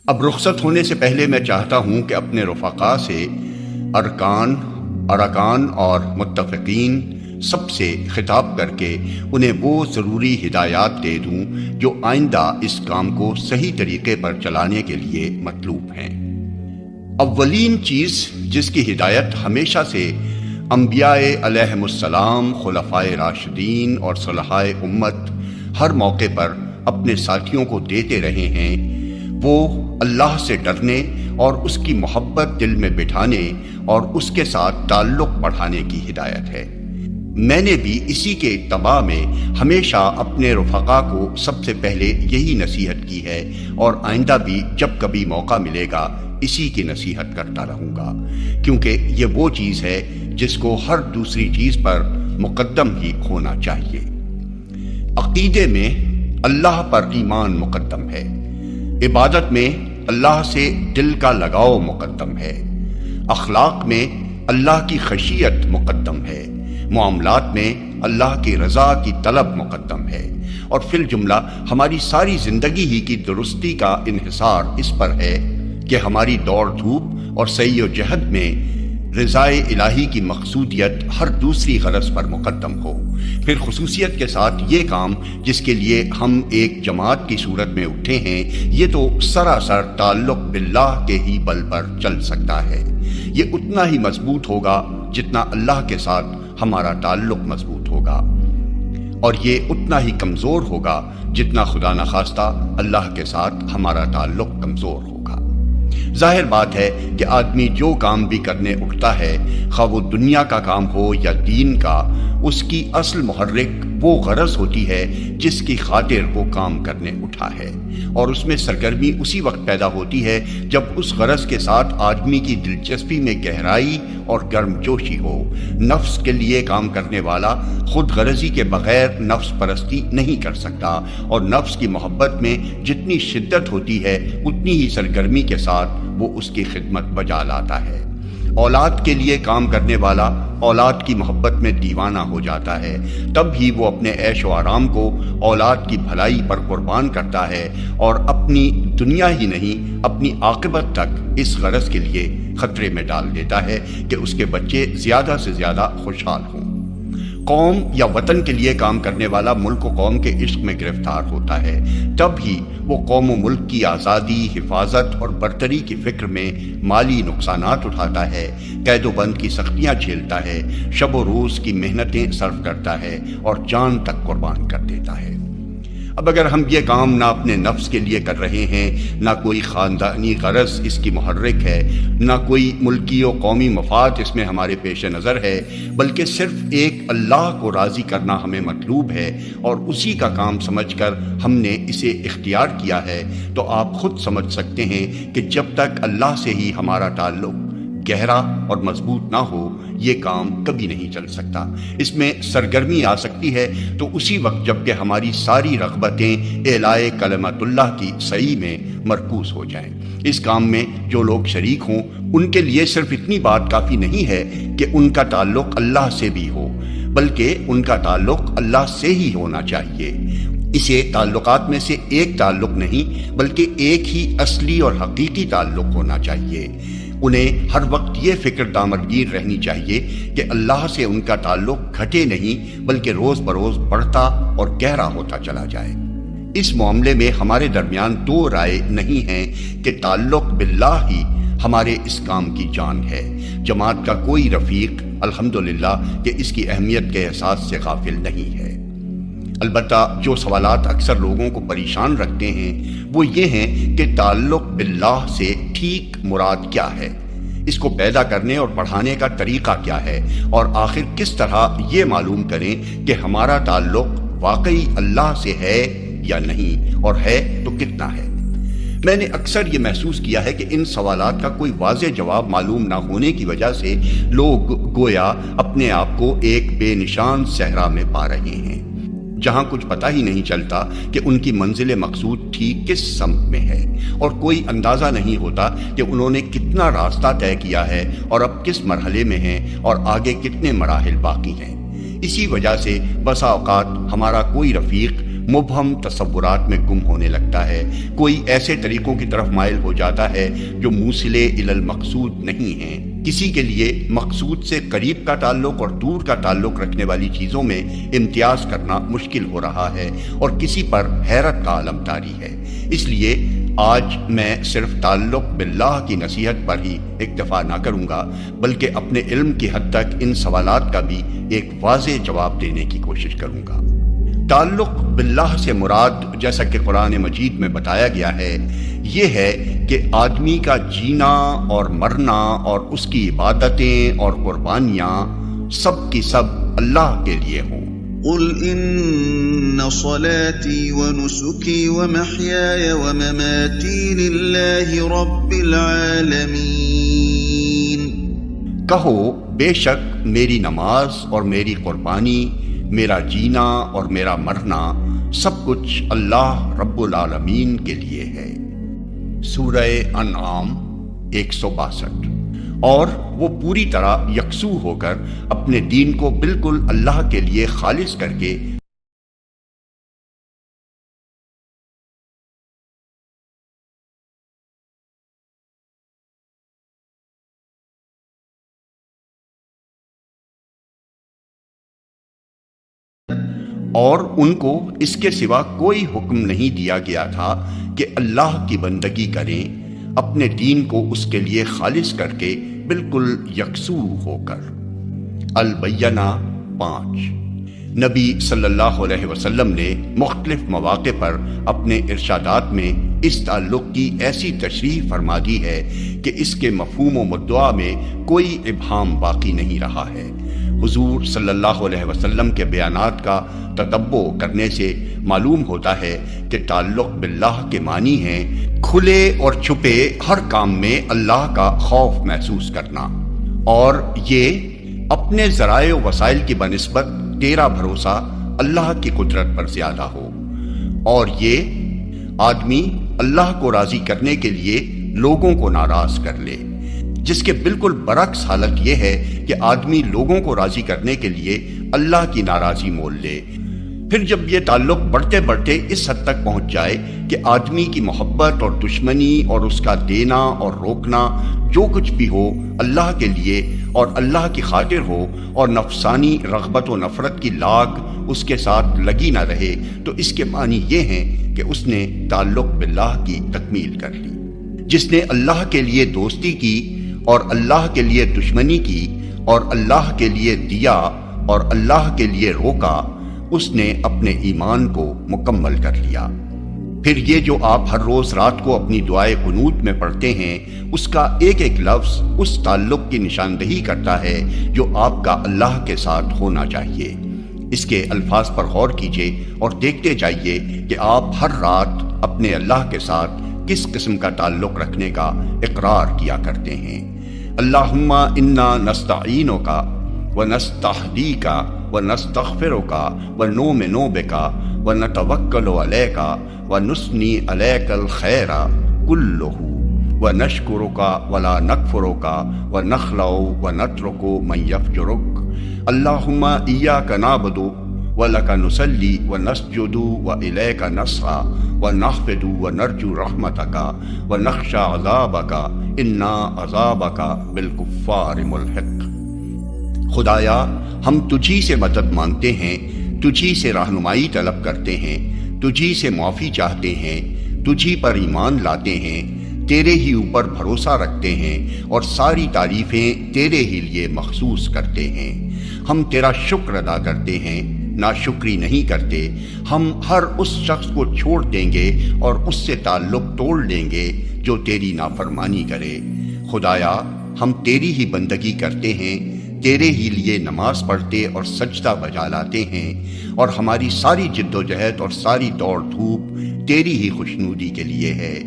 اب رخصت ہونے سے پہلے میں چاہتا ہوں کہ اپنے رفقا سے ارکان اور متفقین سب سے خطاب کر کے انہیں وہ ضروری ہدایات دے دوں جو آئندہ اس کام کو صحیح طریقے پر چلانے کے لیے مطلوب ہیں۔ اولین چیز جس کی ہدایت ہمیشہ سے انبیاء علیہم السلام، خلفائے راشدین اور صلحائے امت ہر موقع پر اپنے ساتھیوں کو دیتے رہے ہیں، وہ اللہ سے ڈرنے اور اس کی محبت دل میں بٹھانے اور اس کے ساتھ تعلق بڑھانے کی ہدایت ہے۔ میں نے بھی اسی کے اتباع میں ہمیشہ اپنے رفقا کو سب سے پہلے یہی نصیحت کی ہے اور آئندہ بھی جب کبھی موقع ملے گا اسی کی نصیحت کرتا رہوں گا، کیونکہ یہ وہ چیز ہے جس کو ہر دوسری چیز پر مقدم ہی ہونا چاہیے۔ عقیدے میں اللہ پر ایمان مقدم ہے، عبادت میں اللہ سے دل کا لگاؤ مقدم ہے، اخلاق میں اللہ کی خشیت مقدم ہے، معاملات میں اللہ کی رضا کی طلب مقدم ہے، اور فی الجملہ ہماری ساری زندگی ہی کی درستی کا انحصار اس پر ہے کہ ہماری دوڑ دھوپ اور سعی و جہد میں رضائے الہی کی مقصودیت ہر دوسری غرض پر مقدم ہو، پھر خصوصیت کے ساتھ یہ کام جس کے لیے ہم ایک جماعت کی صورت میں اٹھے ہیں، یہ تو سراسر تعلق باللہ کے ہی بل پر چل سکتا ہے۔ یہ اتنا ہی مضبوط ہوگا جتنا اللہ کے ساتھ ہمارا تعلق مضبوط ہوگا، اور یہ اتنا ہی کمزور ہوگا جتنا خدا نخواستہ اللہ کے ساتھ ہمارا تعلق کمزور ہوگا۔ ظاہر بات ہے کہ آدمی جو کام بھی کرنے اٹھتا ہے، خواہ وہ دنیا کا کام ہو یا دین کا، اس کی اصل محرک وہ غرض ہوتی ہے جس کی خاطر وہ کام کرنے اٹھا ہے، اور اس میں سرگرمی اسی وقت پیدا ہوتی ہے جب اس غرض کے ساتھ آدمی کی دلچسپی میں گہرائی اور گرم جوشی ہو۔ نفس کے لیے کام کرنے والا خود غرضی کے بغیر نفس پرستی نہیں کر سکتا، اور نفس کی محبت میں جتنی شدت ہوتی ہے اتنی ہی سرگرمی کے ساتھ وہ اس کی خدمت بجا لاتا ہے۔ اولاد کے لیے کام کرنے والا اولاد کی محبت میں دیوانہ ہو جاتا ہے، تب ہی وہ اپنے عیش و آرام کو اولاد کی بھلائی پر قربان کرتا ہے، اور اپنی دنیا ہی نہیں اپنی عاقبت تک اس غرض کے لیے خطرے میں ڈال دیتا ہے کہ اس کے بچے زیادہ سے زیادہ خوشحال ہوں۔ قوم یا وطن کے لیے کام کرنے والا ملک و قوم کے عشق میں گرفتار ہوتا ہے، تب ہی وہ قوم و ملک کی آزادی، حفاظت اور برتری کی فکر میں مالی نقصانات اٹھاتا ہے، قید و بند کی سختیاں جھیلتا ہے، شب و روز کی محنتیں صرف کرتا ہے اور جان تک قربان کر دیتا ہے۔ اب اگر ہم یہ کام نہ اپنے نفس کے لیے کر رہے ہیں، نہ کوئی خاندانی غرض اس کی محرک ہے، نہ کوئی ملکی و قومی مفاد اس میں ہمارے پیش نظر ہے، بلکہ صرف ایک اللہ کو راضی کرنا ہمیں مطلوب ہے اور اسی کا کام سمجھ کر ہم نے اسے اختیار کیا ہے، تو آپ خود سمجھ سکتے ہیں کہ جب تک اللہ سے ہی ہمارا تعلق گہرا اور مضبوط نہ ہو یہ کام کبھی نہیں چل سکتا۔ اس میں سرگرمی آ سکتی ہے تو اسی وقت جب کہ ہماری ساری رغبتیں اعلائے کلمت اللہ کی صحیح میں مرکوز ہو جائیں۔ اس کام میں جو لوگ شریک ہوں ان کے لیے صرف اتنی بات کافی نہیں ہے کہ ان کا تعلق اللہ سے بھی ہو، بلکہ ان کا تعلق اللہ سے ہی ہونا چاہیے۔ اسے تعلقات میں سے ایک تعلق نہیں بلکہ ایک ہی اصلی اور حقیقی تعلق ہونا چاہیے۔ انہیں ہر وقت یہ فکر دامنگیر رہنی چاہیے کہ اللہ سے ان کا تعلق گھٹے نہیں بلکہ روز بروز بڑھتا اور گہرا ہوتا چلا جائے۔ اس معاملے میں ہمارے درمیان دو رائے نہیں ہیں کہ تعلق باللہ ہی ہمارے اس کام کی جان ہے۔ جماعت کا کوئی رفیق الحمدللہ کہ اس کی اہمیت کے احساس سے غافل نہیں ہے۔ البتہ جو سوالات اکثر لوگوں کو پریشان رکھتے ہیں وہ یہ ہیں کہ تعلق باللہ سے ٹھیک مراد کیا ہے، اس کو پیدا کرنے اور بڑھانے کا طریقہ کیا ہے، اور آخر کس طرح یہ معلوم کریں کہ ہمارا تعلق واقعی اللہ سے ہے یا نہیں، اور ہے تو کتنا ہے۔ میں نے اکثر یہ محسوس کیا ہے کہ ان سوالات کا کوئی واضح جواب معلوم نہ ہونے کی وجہ سے لوگ گویا اپنے آپ کو ایک بے نشان صحرا میں پا رہے ہیں، جہاں کچھ پتہ ہی نہیں چلتا کہ ان کی منزل مقصود ٹھیک کس سمت میں ہے، اور کوئی اندازہ نہیں ہوتا کہ انہوں نے کتنا راستہ طے کیا ہے اور اب کس مرحلے میں ہیں اور آگے کتنے مراحل باقی ہیں۔ اسی وجہ سے بسا اوقات ہمارا کوئی رفیق مبہم تصورات میں گم ہونے لگتا ہے، کوئی ایسے طریقوں کی طرف مائل ہو جاتا ہے جو موصل الی المقصود نہیں ہیں۔ کسی کے لیے مقصود سے قریب کا تعلق اور دور کا تعلق رکھنے والی چیزوں میں امتیاز کرنا مشکل ہو رہا ہے اور کسی پر حیرت کا عالم طاری ہے۔ اس لیے آج میں صرف تعلق باللہ کی نصیحت پر ہی اکتفا نہ کروں گا، بلکہ اپنے علم کی حد تک ان سوالات کا بھی ایک واضح جواب دینے کی کوشش کروں گا۔ تعلق باللہ سے مراد، جیسا کہ قرآن مجید میں بتایا گیا ہے، یہ ہے کہ آدمی کا جینا اور مرنا اور اس کی عبادتیں اور قربانیاں سب کی سب اللہ کے لیے ہوں۔ قل ان صلاتي ونسكي ومحياي ومماتي لله رب العالمين۔ کہو بے شک میری نماز اور میری قربانی، میرا جینا اور میرا مرنا سب کچھ اللہ رب العالمین کے لیے ہے۔ سورہ انعام 162۔ اور وہ پوری طرح یکسو ہو کر اپنے دین کو بالکل اللہ کے لیے خالص کر کے اور ان کو اس کے سوا کوئی حکم نہیں دیا گیا تھا کہ اللہ کی بندگی کریں، اپنے دین کو اس کے لیے خالص کر کے بالکل یکسو ہو کر۔ البینہ 5۔ نبی صلی اللہ علیہ وسلم نے مختلف مواقع پر اپنے ارشادات میں اس تعلق کی ایسی تشریح فرما دی ہے کہ اس کے مفہوم و مدعا میں کوئی ابہام باقی نہیں رہا ہے۔ حضور صلی اللہ علیہ وسلم کے بیانات کا تتبع کرنے سے معلوم ہوتا ہے کہ تعلق باللہ کے معنی ہیں کھلے اور چھپے ہر کام میں اللہ کا خوف محسوس کرنا، اور یہ اپنے ذرائع و وسائل کی بنسبت تیرا بھروسہ اللہ کی قدرت پر زیادہ ہو، اور یہ آدمی اللہ کو راضی کرنے کے لیے لوگوں کو ناراض کر لے، جس کے بالکل برعکس حالت یہ ہے کہ آدمی لوگوں کو راضی کرنے کے لیے اللہ کی ناراضی مول لے۔ پھر جب یہ تعلق بڑھتے بڑھتے اس حد تک پہنچ جائے کہ آدمی کی محبت اور دشمنی اور اس کا دینا اور روکنا جو کچھ بھی ہو اللہ کے لیے اور اللہ کی خاطر ہو، اور نفسانی رغبت و نفرت کی لاگ اس کے ساتھ لگی نہ رہے، تو اس کے معنی یہ ہیں کہ اس نے تعلق باللہ کی تکمیل کر لی۔ جس نے اللہ کے لیے دوستی کی اور اللہ کے لیے دشمنی کی اور اللہ کے لیے دیا اور اللہ کے لیے روکا، اس نے اپنے ایمان کو مکمل کر لیا۔ پھر یہ جو آپ ہر روز رات کو اپنی دعائے قنوت میں پڑھتے ہیں، اس کا ایک ایک لفظ اس تعلق کی نشاندہی کرتا ہے جو آپ کا اللہ کے ساتھ ہونا چاہیے۔ اس کے الفاظ پر غور کیجئے اور دیکھتے جائیے کہ آپ ہر رات اپنے اللہ کے ساتھ کس قسم کا تعلق رکھنے کا اقرار کیا کرتے ہیں۔ اللہم انا نستعینک ونستہدیک ونستغفرک ونؤمن بک ونتوکل علیک ونثنی علیک الخیر کلہ ونشکرک ولا نکفرک ونخلع ونترک من یفجرک۔ اللہم ایاک نعبد وَلَكَ نُصَلِّي وَنَسْجُدُ وَإِلَيْكَ نَسْعَى وَنَخْفِضُ وَنَرْجُو رَحْمَتَكَ وَنَخْشَى عَذَابَكَ إِنَّا عَذَابَكَ بِالْكُفَّارِ مُلْحِقٌ۔ خدایا، ہم تجھی سے مدد مانگتے ہیں، تجھی سے رہنمائی طلب کرتے ہیں، تجھی سے معافی چاہتے ہیں، تجھی پر ایمان لاتے ہیں، تیرے ہی اوپر بھروسہ رکھتے ہیں اور ساری تعریفیں تیرے ہی لیے مخصوص کرتے ہیں۔ ہم تیرا شکر ادا کرتے ہیں، ناشکری نہیں کرتے۔ ہم ہر اس شخص کو چھوڑ دیں گے اور اس سے تعلق توڑ لیں گے جو تیری نافرمانی کرے۔ خدایا، ہم تیری ہی بندگی کرتے ہیں، تیرے ہی لیے نماز پڑھتے اور سجدہ بجا لاتے ہیں، اور ہماری ساری جد و جہد اور ساری دوڑ دھوپ تیری ہی خوشنودی کے لیے ہے۔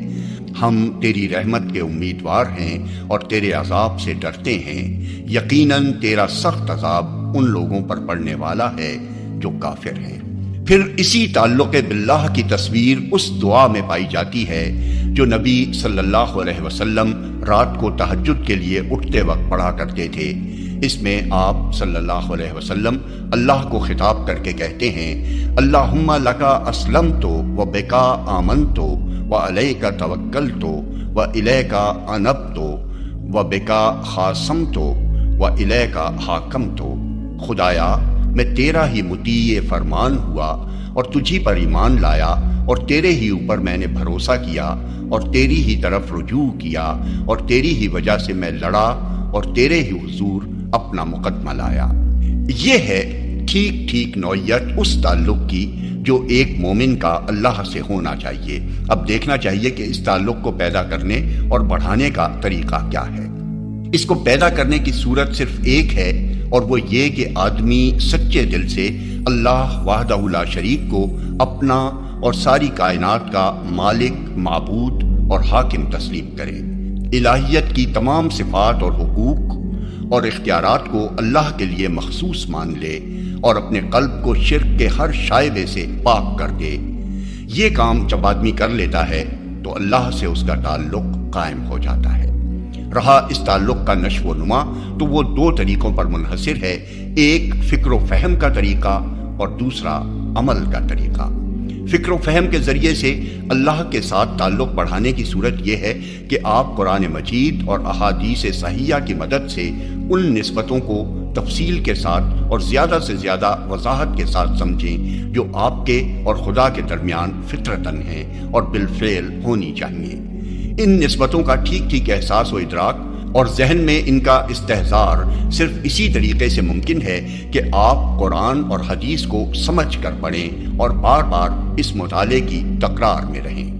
ہم تیری رحمت کے امیدوار ہیں اور تیرے عذاب سے ڈرتے ہیں۔ یقیناً تیرا سخت عذاب ان لوگوں پر پڑنے والا ہے جو کافر ہیں۔ پھر اسی تعلق باللہ کی تصویر اس دعا میں پائی جاتی ہے جو نبی صلی اللہ علیہ وسلم رات کو تہجد کے لیے اٹھتے وقت پڑھا کرتے تھے۔ اس میں آپ صلی اللہ علیہ وسلم اللہ کو خطاب کر کے کہتے ہیں اللہم لکا اسلمتو و بکا آمنتو و علیکا توکلتو و الیکا انبتو و بکا خاصمتو و الیکا حاکمتو۔ خدایا میں تیرا ہی مطیع فرمان ہوا اور تجھی پر ایمان لایا اور تیرے ہی اوپر میں نے بھروسہ کیا اور تیری ہی طرف رجوع کیا اور تیری ہی وجہ سے میں لڑا اور تیرے ہی حضور اپنا مقدمہ لایا۔ یہ ہے ٹھیک ٹھیک نوعیت اس تعلق کی جو ایک مومن کا اللہ سے ہونا چاہیے۔ اب دیکھنا چاہیے کہ اس تعلق کو پیدا کرنے اور بڑھانے کا طریقہ کیا ہے۔ اس کو پیدا کرنے کی صورت صرف ایک ہے، اور وہ یہ کہ آدمی سچے دل سے اللہ وحدہ لا شریک کو اپنا اور ساری کائنات کا مالک، معبود اور حاکم تسلیم کرے، الہیت کی تمام صفات اور حقوق اور اختیارات کو اللہ کے لیے مخصوص مان لے اور اپنے قلب کو شرک کے ہر شائبے سے پاک کر دے۔ یہ کام جب آدمی کر لیتا ہے تو اللہ سے اس کا تعلق قائم ہو جاتا ہے۔ رہا اس تعلق کا نشو و نما تو وہ دو طریقوں پر منحصر ہے، ایک فکر و فہم کا طریقہ اور دوسرا عمل کا طریقہ۔ فکر و فہم کے ذریعے سے اللہ کے ساتھ تعلق بڑھانے کی صورت یہ ہے کہ آپ قرآن مجید اور احادیث صحیحہ کی مدد سے ان نسبتوں کو تفصیل کے ساتھ اور زیادہ سے زیادہ وضاحت کے ساتھ سمجھیں جو آپ کے اور خدا کے درمیان فطرتاً ہیں اور بالفعل ہونی چاہیے۔ ان نسبتوں کا ٹھیک ٹھیک احساس و ادراک اور ذہن میں ان کا استحضار صرف اسی طریقے سے ممکن ہے کہ آپ قرآن اور حدیث کو سمجھ کر پڑھیں اور بار بار اس مطالعے کی تکرار میں رہیں،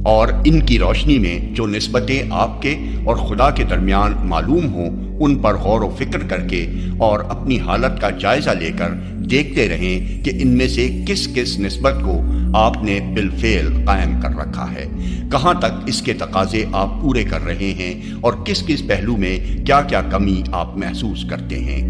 اور ان کی روشنی میں جو نسبتیں آپ کے اور خدا کے درمیان معلوم ہوں ان پر غور و فکر کر کے اور اپنی حالت کا جائزہ لے کر دیکھتے رہیں کہ ان میں سے کس کس نسبت کو آپ نے بالفعل قائم کر رکھا ہے، کہاں تک اس کے تقاضے آپ پورے کر رہے ہیں اور کس کس پہلو میں کیا کیا کمی آپ محسوس کرتے ہیں۔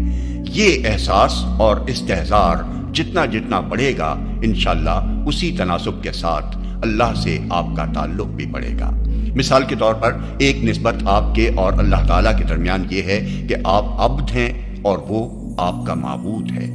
یہ احساس اور استحضار جتنا جتنا بڑھے گا انشاءاللہ اسی تناسب کے ساتھ اللہ سے آپ کا تعلق بھی بڑھے گا۔ مثال کے طور پر ایک نسبت آپ کے اور اللہ تعالیٰ کے درمیان یہ ہے کہ آپ عبد ہیں اور وہ آپ کا معبود ہے۔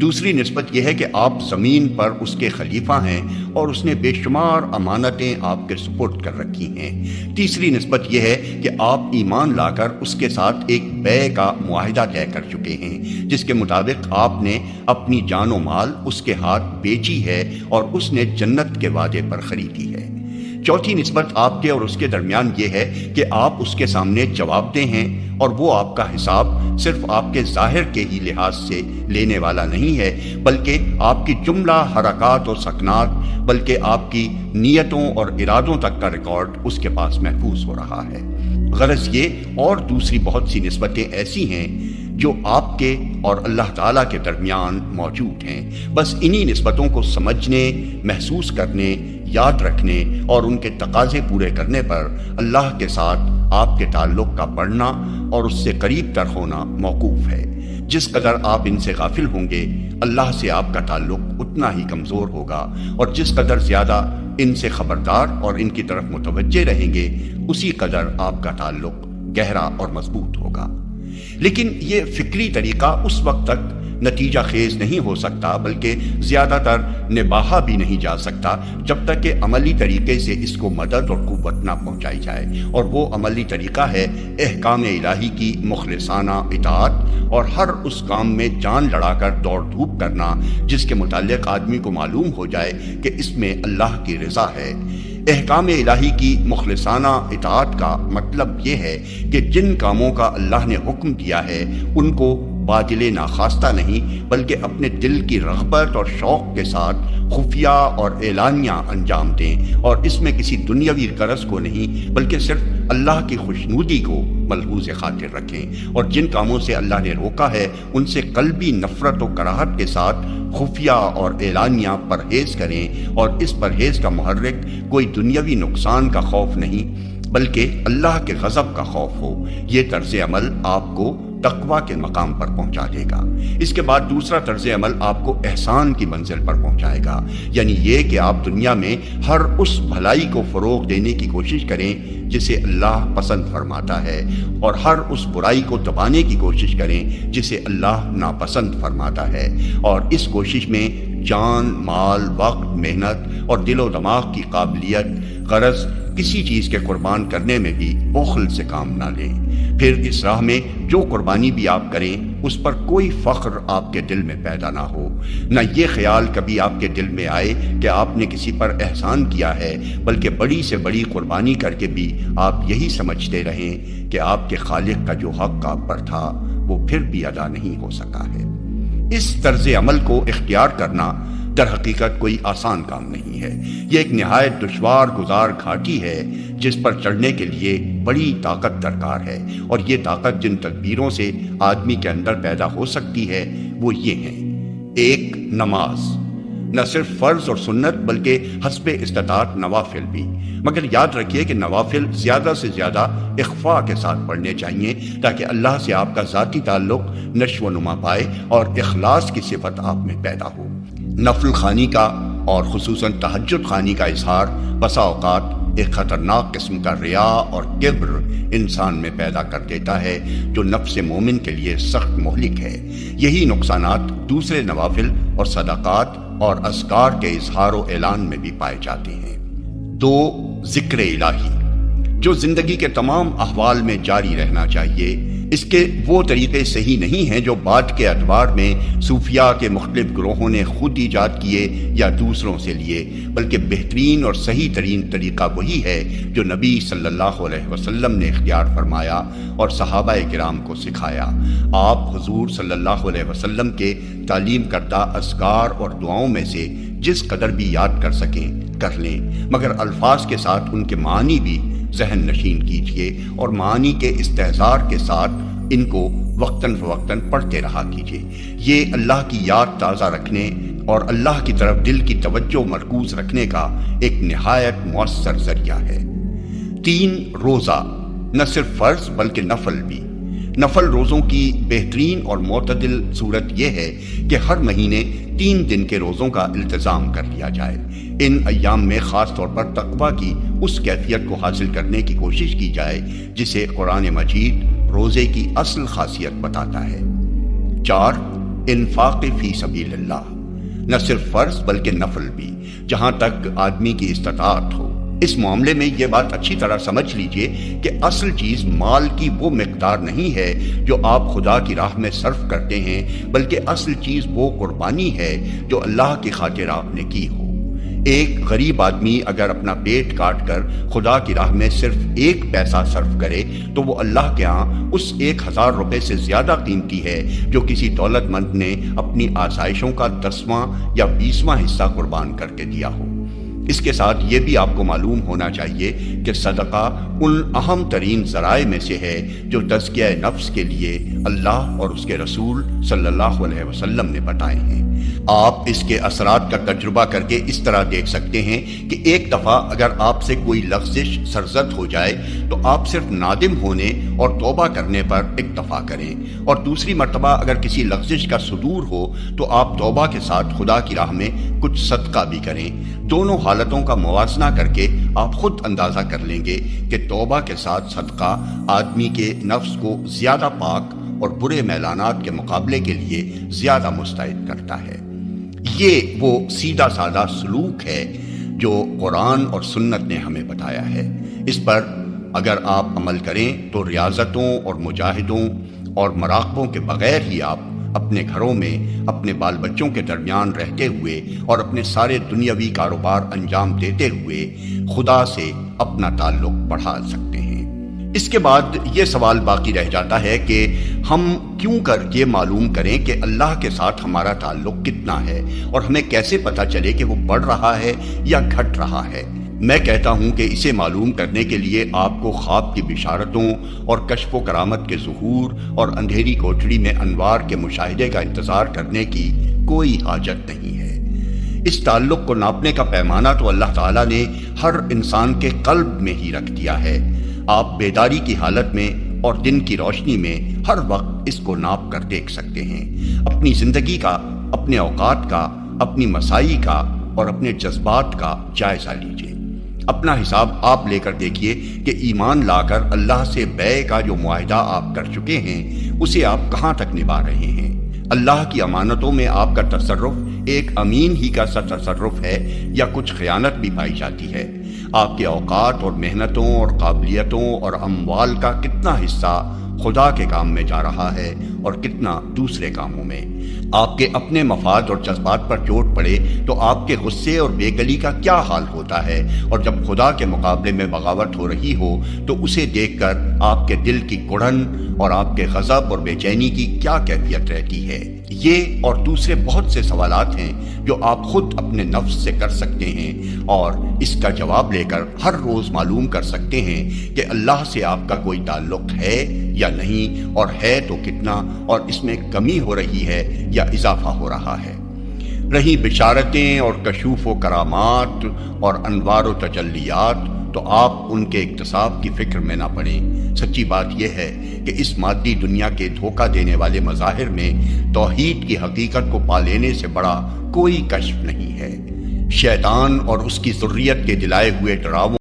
دوسری نسبت یہ ہے کہ آپ زمین پر اس کے خلیفہ ہیں اور اس نے بے شمار امانتیں آپ کے سپرد کر رکھی ہیں۔ تیسری نسبت یہ ہے کہ آپ ایمان لا کر اس کے ساتھ ایک بیع کا معاہدہ طے کر چکے ہیں جس کے مطابق آپ نے اپنی جان و مال اس کے ہاتھ بیچی ہے اور اس نے جنت کے وعدے پر خریدی ہے۔ چوتھی نسبت آپ کے اور اس کے درمیان یہ ہے کہ آپ اس کے سامنے جواب دہ ہیں اور وہ آپ کا حساب صرف آپ کے ظاہر کے ہی لحاظ سے لینے والا نہیں ہے بلکہ آپ کی جملہ حرکات اور سکنات، بلکہ آپ کی نیتوں اور ارادوں تک کا ریکارڈ اس کے پاس محفوظ ہو رہا ہے۔ غرض یہ اور دوسری بہت سی نسبتیں ایسی ہیں جو آپ کے اور اللہ تعالیٰ کے درمیان موجود ہیں۔ بس انہی نسبتوں کو سمجھنے، محسوس کرنے، یاد رکھنے اور ان کے تقاضے پورے کرنے پر اللہ کے ساتھ آپ کے تعلق کا بڑھنا اور اس سے قریب تر ہونا موقوف ہے۔ جس قدر آپ ان سے غافل ہوں گے اللہ سے آپ کا تعلق اتنا ہی کمزور ہوگا، اور جس قدر زیادہ ان سے خبردار اور ان کی طرف متوجہ رہیں گے اسی قدر آپ کا تعلق گہرا اور مضبوط ہوگا۔ لیکن یہ فکری طریقہ اس وقت تک نتیجہ خیز نہیں ہو سکتا بلکہ زیادہ تر نباہا بھی نہیں جا سکتا جب تک کہ عملی طریقے سے اس کو مدد اور قوت نہ پہنچائی جائے، اور وہ عملی طریقہ ہے احکام الہی کی مخلصانہ اطاعت اور ہر اس کام میں جان لڑا کر دوڑ دھوپ کرنا جس کے متعلق آدمی کو معلوم ہو جائے کہ اس میں اللہ کی رضا ہے۔ احکام الہی کی مخلصانہ اطاعت کا مطلب یہ ہے کہ جن کاموں کا اللہ نے حکم دیا ہے ان کو باطل ناخواستہ نہیں بلکہ اپنے دل کی رغبت اور شوق کے ساتھ خفیہ اور اعلانیہ انجام دیں، اور اس میں کسی دنیاوی غرض کو نہیں بلکہ صرف اللہ کی خوشنودی کو ملحوظ خاطر رکھیں، اور جن کاموں سے اللہ نے روکا ہے ان سے قلبی نفرت و کراہت کے ساتھ خفیہ اور اعلانیہ پرہیز کریں، اور اس پرہیز کا محرک کوئی دنیاوی نقصان کا خوف نہیں بلکہ اللہ کے غضب کا خوف ہو۔ یہ طرز عمل آپ کو تقوی کے مقام پر پہنچا دے گا۔ اس کے بعد دوسرا طرز عمل آپ کو احسان کی منزل پر پہنچائے گا، یعنی یہ کہ آپ دنیا میں ہر اس بھلائی کو فروغ دینے کی کوشش کریں جسے اللہ پسند فرماتا ہے، اور ہر اس برائی کو دبانے کی کوشش کریں جسے اللہ ناپسند فرماتا ہے، اور اس کوشش میں جان، مال، وقت، محنت اور دل و دماغ کی قابلیت، غرض کسی چیز کے قربان کرنے میں بھی بخل سے کام نہ لیں۔ پھر اس راہ میں جو قربانی بھی آپ کریں اس پر کوئی فخر آپ کے دل میں پیدا نہ ہو، نہ یہ خیال کبھی آپ کے دل میں آئے کہ آپ نے کسی پر احسان کیا ہے، بلکہ بڑی سے بڑی قربانی کر کے بھی آپ یہی سمجھتے رہیں کہ آپ کے خالق کا جو حق آپ پر تھا وہ پھر بھی ادا نہیں ہو سکا ہے۔ اس طرز عمل کو اختیار کرنا در حقیقت کوئی آسان کام نہیں ہے، یہ ایک نہایت دشوار گزار گھاٹی ہے جس پر چڑھنے کے لیے بڑی طاقت درکار ہے، اور یہ طاقت جن تدبیروں سے آدمی کے اندر پیدا ہو سکتی ہے وہ یہ ہیں: 1. نماز، نہ صرف فرض اور سنت بلکہ حسب استطاعت نوافل بھی، مگر یاد رکھیے کہ نوافل زیادہ سے زیادہ اخفاء کے ساتھ پڑھنے چاہیے تاکہ اللہ سے آپ کا ذاتی تعلق نشو و نما پائے اور اخلاص کی صفت آپ میں پیدا ہو۔ نفل خوانی کا اور خصوصاً تہجد خوانی کا اظہار بسا اوقات ایک خطرناک قسم کا ریا اور کبر انسان میں پیدا کر دیتا ہے جو نفس مومن کے لیے سخت مہلک ہے۔ یہی نقصانات دوسرے نوافل اور صدقات اور اذکار کے اظہار و اعلان میں بھی پائے جاتے ہیں۔ 2. ذکر الہی، جو زندگی کے تمام احوال میں جاری رہنا چاہیے۔ اس کے وہ طریقے صحیح نہیں ہیں جو بعد کے ادوار میں صوفیاء کے مختلف گروہوں نے خود ایجاد کیے یا دوسروں سے لیے، بلکہ بہترین اور صحیح ترین طریقہ وہی ہے جو نبی صلی اللہ علیہ وسلم نے اختیار فرمایا اور صحابہ کرام کو سکھایا۔ آپ حضور صلی اللہ علیہ وسلم کے تعلیم کردہ اذکار اور دعاؤں میں سے جس قدر بھی یاد کر سکیں کر لیں، مگر الفاظ کے ساتھ ان کے معنی بھی ذہن نشین کیجیے اور معانی کے استحضار کے ساتھ ان کو وقتاً فوقتاً پڑھتے رہا کیجیے۔ یہ اللہ کی یاد تازہ رکھنے اور اللہ کی طرف دل کی توجہ مرکوز رکھنے کا ایک نہایت مؤثر ذریعہ ہے۔ 3. روزہ، نہ صرف فرض بلکہ نفل بھی۔ نفل روزوں کی بہترین اور معتدل صورت یہ ہے کہ ہر مہینے 3 دن کے روزوں کا التزام کر لیا جائے۔ ان ایام میں خاص طور پر تقویٰ کی اس کیفیت کو حاصل کرنے کی کوشش کی جائے جسے قرآن مجید روزے کی اصل خاصیت بتاتا ہے۔ 4. انفاق فی سبیل اللہ، نہ صرف فرض بلکہ نفل بھی، جہاں تک آدمی کی استطاعت ہو۔ اس معاملے میں یہ بات اچھی طرح سمجھ لیجئے کہ اصل چیز مال کی وہ مقدار نہیں ہے جو آپ خدا کی راہ میں صرف کرتے ہیں، بلکہ اصل چیز وہ قربانی ہے جو اللہ کی خاطر آپ نے کی ہو۔ ایک غریب آدمی اگر اپنا پیٹ کاٹ کر خدا کی راہ میں صرف 1 پیسہ صرف کرے تو وہ اللہ کے ہاں اس 1000 روپے سے زیادہ قیمتی ہے جو کسی دولت مند نے اپنی آسائشوں کا 10واں یا 20واں حصہ قربان کر کے دیا ہو۔ اس کے ساتھ یہ بھی آپ کو معلوم ہونا چاہیے کہ صدقہ ان اہم ترین ذرائع میں سے ہے جو تزکیہ نفس کے لیے اللہ اور اس کے رسول صلی اللہ علیہ وسلم نے بتائے ہیں۔ آپ اس کے اثرات کا تجربہ کر کے اس طرح دیکھ سکتے ہیں کہ ایک دفعہ اگر آپ سے کوئی لغزش سرزد ہو جائے تو آپ صرف نادم ہونے اور توبہ کرنے پر اکتفا کریں، اور دوسری مرتبہ اگر کسی لغزش کا صدور ہو تو آپ توبہ کے ساتھ خدا کی راہ میں کچھ صدقہ بھی کریں۔ دونوں حالتوں کا موازنہ کر کے آپ خود اندازہ کر لیں گے کہ توبہ کے ساتھ صدقہ آدمی کے نفس کو زیادہ پاک اور برے میلانات کے مقابلے کے لیے زیادہ مستعد کرتا ہے۔ یہ وہ سیدھا سادہ سلوک ہے جو قرآن اور سنت نے ہمیں بتایا ہے۔ اس پر اگر آپ عمل کریں تو ریاضتوں اور مجاہدوں اور مراقبوں کے بغیر ہی آپ اپنے گھروں میں اپنے بال بچوں کے درمیان رہتے ہوئے اور اپنے سارے دنیاوی کاروبار انجام دیتے ہوئے خدا سے اپنا تعلق بڑھا سکتے ہیں۔ اس کے بعد یہ سوال باقی رہ جاتا ہے کہ ہم کیوں کر یہ معلوم کریں کہ اللہ کے ساتھ ہمارا تعلق کتنا ہے، اور ہمیں کیسے پتہ چلے کہ وہ بڑھ رہا ہے یا گھٹ رہا ہے۔ میں کہتا ہوں کہ اسے معلوم کرنے کے لیے آپ کو خواب کی بشارتوں اور کشف و کرامت کے ظہور اور اندھیری کوٹڑی میں انوار کے مشاہدے کا انتظار کرنے کی کوئی حاجت نہیں ہے۔ اس تعلق کو ناپنے کا پیمانہ تو اللہ تعالیٰ نے ہر انسان کے قلب میں ہی رکھ دیا ہے۔ آپ بیداری کی حالت میں اور دن کی روشنی میں ہر وقت اس کو ناپ کر دیکھ سکتے ہیں۔ اپنی زندگی کا، اپنے اوقات کا، اپنی مساعی کا اور اپنے جذبات کا جائزہ لیجیے۔ اپنا حساب آپ لے کر دیکھیے کہ ایمان لا کر اللہ سے بیع کا جو معاہدہ آپ کر چکے ہیں اسے آپ کہاں تک نبھا رہے ہیں۔ اللہ کی امانتوں میں آپ کا تصرف ایک امین ہی کا سا تصرف ہے یا کچھ خیانت بھی پائی جاتی ہے؟ آپ کے اوقات اور محنتوں اور قابلیتوں اور اموال کا کتنا حصہ خدا کے کام میں جا رہا ہے اور کتنا دوسرے کاموں میں؟ آپ کے اپنے مفاد اور جذبات پر چوٹ پڑے تو آپ کے غصے اور بے گلی کا کیا حال ہوتا ہے، اور جب خدا کے مقابلے میں بغاوت ہو رہی ہو تو اسے دیکھ کر آپ کے دل کی کڑھن اور آپ کے غضب اور بے چینی کی کیا کیفیت رہتی ہے؟ یہ اور دوسرے بہت سے سوالات ہیں جو آپ خود اپنے نفس سے کر سکتے ہیں اور اس کا جواب لے کر ہر روز معلوم کر سکتے ہیں کہ اللہ سے آپ کا کوئی تعلق ہے یا نہیں، اور ہے تو کتنا، اور اس میں کمی ہو رہی ہے یا اضافہ ہو رہا ہے۔ رہی بشارتیں اور کشوف و کرامات اور انوار و تجلیات تو آپ ان کے اکتساب کی فکر میں نہ پڑیں۔ سچی بات یہ ہے کہ اس مادی دنیا کے دھوکہ دینے والے مظاہر میں توحید کی حقیقت کو پا لینے سے بڑا کوئی کشف نہیں ہے۔ شیطان اور اس کی ذریت کے دلائے ہوئے ڈراؤوں